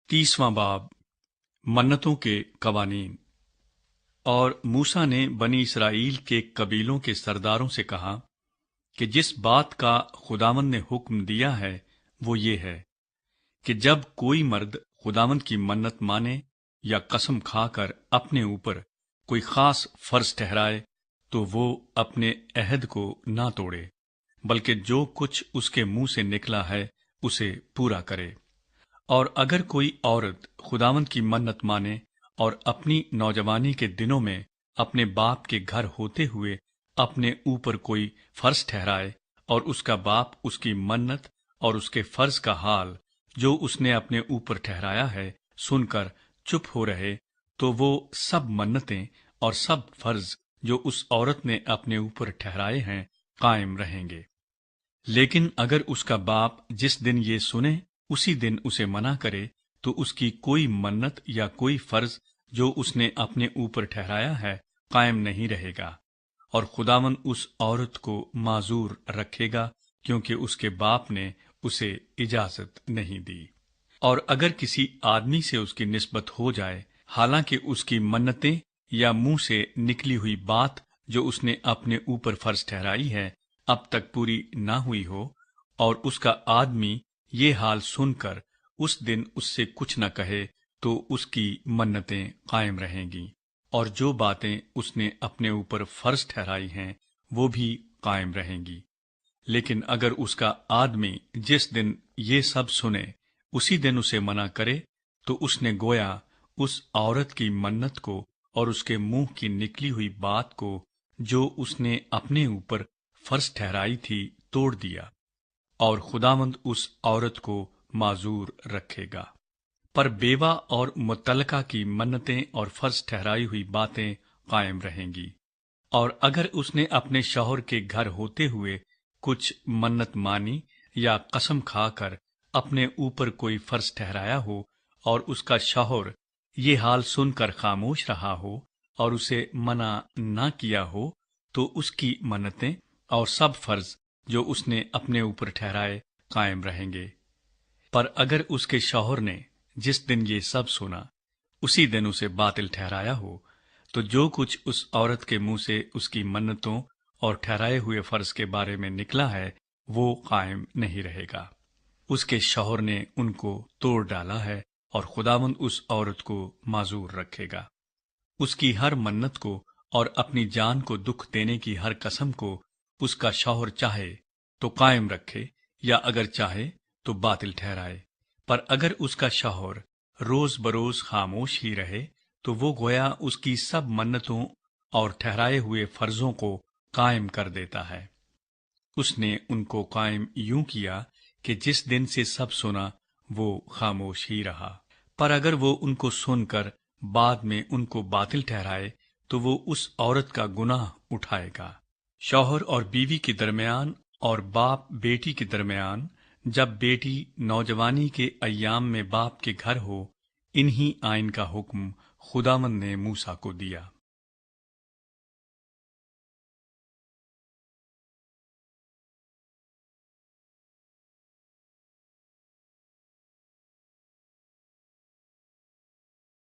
30वां बाब मन्नतों के कवानीन। और मूसा ने बनी इसराइल के कबीलों के सरदारों से कहा कि जिस बात का खुदावंद ने हुक्म दिया है वो ये है कि जब कोई मर्द खुदावंद की मन्नत माने या कसम खाकर अपने ऊपर कोई खास फर्ज ठहराए तो वो अपने अहद को ना तोड़े, बल्कि जो कुछ उसके मुंह से निकला है उसे पूरा करे। और अगर कोई औरत खुदावंद की मन्नत माने और अपनी नौजवानी के दिनों में अपने बाप के घर होते हुए अपने ऊपर कोई फर्ज ठहराए और उसका बाप उसकी मन्नत और उसके फर्ज का हाल जो उसने अपने ऊपर ठहराया है सुनकर चुप हो रहे, तो वो सब मन्नतें और सब फर्ज जो उस औरत ने अपने ऊपर ठहराए हैं कायम रहेंगे। लेकिन अगर उसका बाप जिस दिन ये सुने उसी दिन उसे मना करे, तो उसकी कोई मन्नत या कोई फर्ज जो उसने अपने ऊपर ठहराया है कायम नहीं रहेगा, और खुदावन उस औरत को माजूर रखेगा क्योंकि उसके बाप ने उसे इजाजत नहीं दी। और अगर किसी आदमी से उसकी निस्बत हो जाए, हालांकि उसकी मन्नतें या मुंह से निकली हुई बात जो उसने अपने ऊपर फर्ज ठहराई है अब तक पूरी ना हुई हो, और उसका आदमी ये हाल सुनकर उस दिन उससे कुछ न कहे, तो उसकी मन्नतें कायम रहेंगी और जो बातें उसने अपने ऊपर फर्ज ठहराई हैं वो भी कायम रहेंगी। लेकिन अगर उसका आदमी जिस दिन ये सब सुने उसी दिन उसे मना करे, तो उसने गोया उस औरत की मन्नत को और उसके मुंह की निकली हुई बात को जो उसने अपने ऊपर फर्ज ठहराई थी तोड़ दिया, और खुदावंद उस औरत को माजूर रखेगा। पर बेवा और मुतल्लका की मन्नतें और फर्ज ठहराई हुई बातें कायम रहेंगी। और अगर उसने अपने शौहर के घर होते हुए कुछ मन्नत मानी या कसम खाकर अपने ऊपर कोई फर्ज ठहराया हो और उसका शौहर ये हाल सुनकर खामोश रहा हो और उसे मना ना किया हो, तो उसकी मन्नतें और सब फर्ज जो उसने अपने ऊपर ठहराए कायम रहेंगे। पर अगर उसके शौहर ने जिस दिन ये सब सुना उसी दिन उसे बातिल ठहराया हो, तो जो कुछ उस औरत के मुंह से उसकी मन्नतों और ठहराए हुए फर्ज के बारे में निकला है वो कायम नहीं रहेगा। उसके शौहर ने उनको तोड़ डाला है और खुदावंद उस औरत को माजूर रखेगा। उसकी हर मन्नत को और अपनी जान को दुख देने की हर कसम को उसका शौहर चाहे तो कायम रखे या अगर चाहे तो बातिल ठहराए। पर अगर उसका शौहर रोज बरोज खामोश ही रहे, तो वो गोया उसकी सब मन्नतों और ठहराए हुए फर्जों को कायम कर देता है। उसने उनको कायम यूं किया कि जिस दिन से सब सुना वो खामोश ही रहा। पर अगर वो उनको सुनकर बाद में उनको बातिल ठहराए, तो वो उस औरत का गुनाह उठाएगा। शौहर और बीवी के दरमियान और बाप बेटी के दरमियान जब बेटी नौजवानी के अय्याम में बाप के घर हो, इन्हीं आइन का हुक्म खुदावंद ने मूसा को दिया।